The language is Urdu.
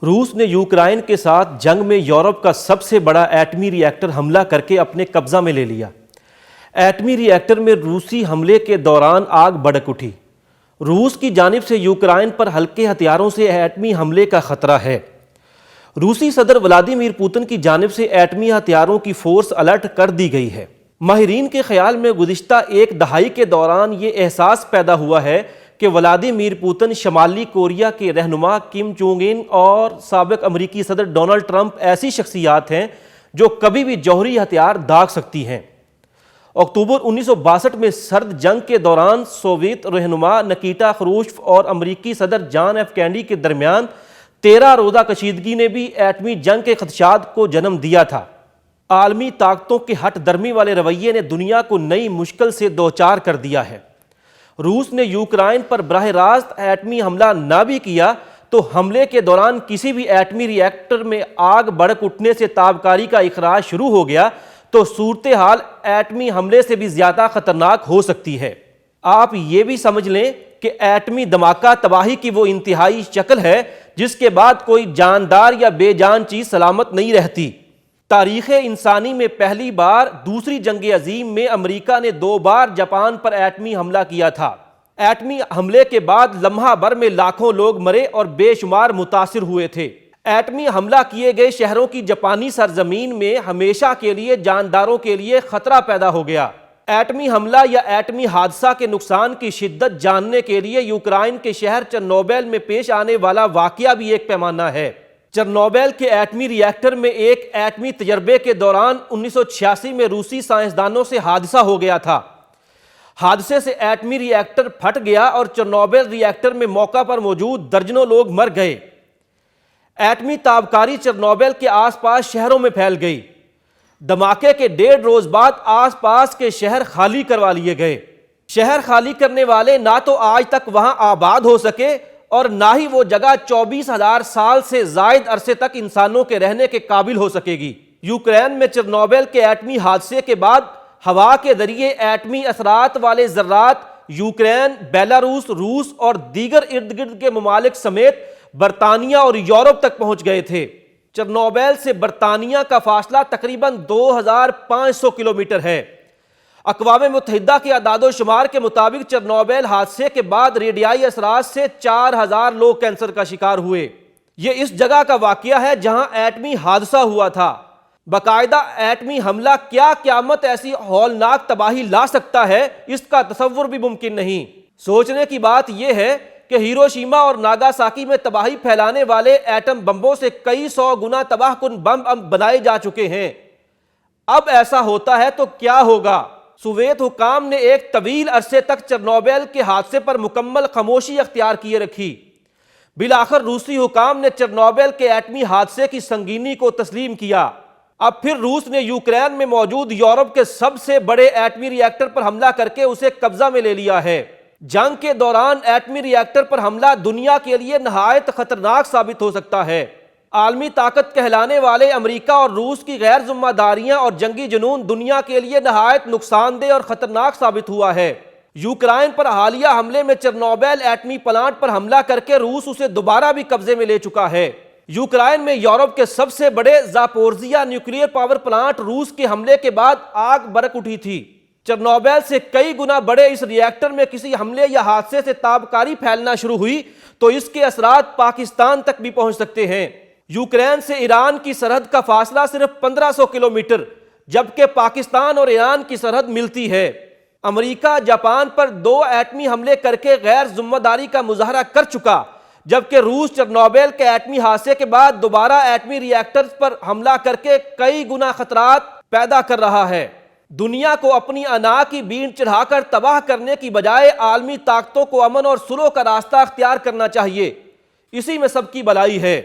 روس نے یوکرائن کے ساتھ جنگ میں یورپ کا سب سے بڑا ایٹمی ری ایکٹر حملہ کر کے اپنے قبضہ میں لے لیا۔ ایٹمی ری ایکٹر میں روسی حملے کے دوران آگ بھڑک اٹھی۔ روس کی جانب سے یوکرائن پر ہلکے ہتھیاروں سے ایٹمی حملے کا خطرہ ہے۔ روسی صدر ولادیمیر پوتن کی جانب سے ایٹمی ہتھیاروں کی فورس الرٹ کر دی گئی ہے۔ ماہرین کے خیال میں گزشتہ ایک دہائی کے دوران یہ احساس پیدا ہوا ہے کہ ولادیمیر پوتن شمالی کوریا کے رہنما کم جونگ ان اور سابق امریکی صدر ڈونلڈ ٹرمپ ایسی شخصیات ہیں جو کبھی بھی جوہری ہتھیار داغ سکتی ہیں۔ اکتوبر 1962 میں سرد جنگ کے دوران سوویت رہنما نکیٹا خروشچف اور امریکی صدر جان ایف کینیڈی کے درمیان 13 روزہ کشیدگی نے بھی ایٹمی جنگ کے خدشات کو جنم دیا تھا۔ عالمی طاقتوں کے ہٹ درمی والے رویے نے دنیا کو نئی مشکل سے دوچار کر دیا ہے۔ روس نے یوکرائن پر براہ راست ایٹمی حملہ نہ بھی کیا تو حملے کے دوران کسی بھی ایٹمی ری ایکٹر میں آگ بھڑک اٹھنے سے تابکاری کا اخراج شروع ہو گیا تو صورتحال ایٹمی حملے سے بھی زیادہ خطرناک ہو سکتی ہے۔ آپ یہ بھی سمجھ لیں کہ ایٹمی دھماکہ تباہی کی وہ انتہائی شکل ہے جس کے بعد کوئی جاندار یا بے جان چیز سلامت نہیں رہتی۔ تاریخ انسانی میں پہلی بار دوسری جنگ عظیم میں امریکہ نے 2 بار جاپان پر ایٹمی حملہ کیا تھا۔ ایٹمی حملے کے بعد لمحہ بھر میں لاکھوں لوگ مرے اور بے شمار متاثر ہوئے تھے۔ ایٹمی حملہ کیے گئے شہروں کی جاپانی سرزمین میں ہمیشہ کے لیے جانداروں کے لیے خطرہ پیدا ہو گیا۔ ایٹمی حملہ یا ایٹمی حادثہ کے نقصان کی شدت جاننے کے لیے یوکرائن کے شہر چرنوبل میں پیش آنے والا واقعہ بھی ایک پیمانہ ہے۔ چرنوبل کے ایٹمی ری ایکٹر میں ایک ایٹمی تجربے کے دوران 1986 میں روسی سائنسدانوں سے حادثہ ہو گیا تھا۔ حادثے سے ایٹمی ری ایکٹر پھٹ گیا اور چرنوبل ری ایکٹر میں موقع پر موجود درجنوں لوگ مر گئے۔ ایٹمی تابکاری چرنوبل کے آس پاس شہروں میں پھیل گئی۔ دھماکے کے 1.5 روز بعد آس پاس کے شہر خالی کروا لیے گئے۔ شہر خالی کرنے والے نہ تو آج تک وہاں آباد ہو سکے اور نہ ہی وہ جگہ 24,000 سال سے زائد عرصے تک انسانوں کے رہنے کے قابل ہو سکے گی۔ یوکرائن میں چرنوبل کے ایٹمی حادثے کے بعد ہوا کے ذریعے ایٹمی اثرات والے ذرات یوکرائن، بیلاروس، روس اور دیگر ارد گرد کے ممالک سمیت برطانیہ اور یورپ تک پہنچ گئے تھے۔ چرنوبل سے برطانیہ کا فاصلہ تقریباً 2500 کلومیٹر ہے۔ اقوام متحدہ کے اعداد و شمار کے مطابق چرنوبل حادثے کے بعد ریڈیائی اثرات سے 4000 لوگ کینسر کا شکار ہوئے۔ یہ اس جگہ کا واقعہ ہے جہاں ایٹمی حادثہ ہوا تھا۔ باقاعدہ ایٹمی حملہ کیا قیامت ایسی ہولناک تباہی لا سکتا ہے، اس کا تصور بھی ممکن نہیں۔ سوچنے کی بات یہ ہے کہ ہیروشیما اور ناگاساکی میں تباہی پھیلانے والے ایٹم بمبوں سے کئی 100 گنا تباہ کن بم بنائے جا چکے ہیں۔ اب ایسا ہوتا ہے تو کیا ہوگا؟ سوویت حکام نے ایک طویل عرصے تک چرنوبل کے حادثے پر مکمل خاموشی اختیار کیے رکھی۔ بالآخر روسی حکام نے چرنوبل کے ایٹمی حادثے کی سنگینی کو تسلیم کیا۔ اب پھر روس نے یوکرائن میں موجود یورپ کے سب سے بڑے ایٹمی ری ایکٹر پر حملہ کر کے اسے قبضہ میں لے لیا ہے۔ جنگ کے دوران ایٹمی ری ایکٹر پر حملہ دنیا کے لیے نہایت خطرناک ثابت ہو سکتا ہے۔ عالمی طاقت کہلانے والے امریکہ اور روس کی غیر ذمہ داریاں اور جنگی جنون دنیا کے لیے نہایت نقصان دہ اور خطرناک ثابت ہوا ہے۔ یوکرائن پر حالیہ حملے میں چرنوبل ایٹمی پلانٹ پر حملہ کر کے روس اسے دوبارہ بھی قبضے میں لے چکا ہے۔ یوکرائن میں یورپ کے سب سے بڑے زاپورزیا نیوکلیئر پاور پلانٹ روس کے حملے کے بعد آگ بھڑک اٹھی تھی۔ چرنوبل سے کئی گنا بڑے اس ری ایکٹر میں کسی حملے یا حادثے سے تابکاری پھیلنا شروع ہوئی تو اس کے اثرات پاکستان تک بھی پہنچ سکتے ہیں۔ یوکرائن سے ایران کی سرحد کا فاصلہ صرف 1500 کلومیٹر، جبکہ پاکستان اور ایران کی سرحد ملتی ہے۔ امریکہ جاپان پر 2 ایٹمی حملے کر کے غیر ذمہ داری کا مظاہرہ کر چکا، جبکہ روس چرنوبل کے ایٹمی حادثے کے بعد دوبارہ ایٹمی ری ایکٹرز پر حملہ کر کے کئی گنا خطرات پیدا کر رہا ہے۔ دنیا کو اپنی انا کی بین چڑھا کر تباہ کرنے کی بجائے عالمی طاقتوں کو امن اور صلح کا راستہ اختیار کرنا چاہیے۔ اسی میں سب کی بھلائی ہے۔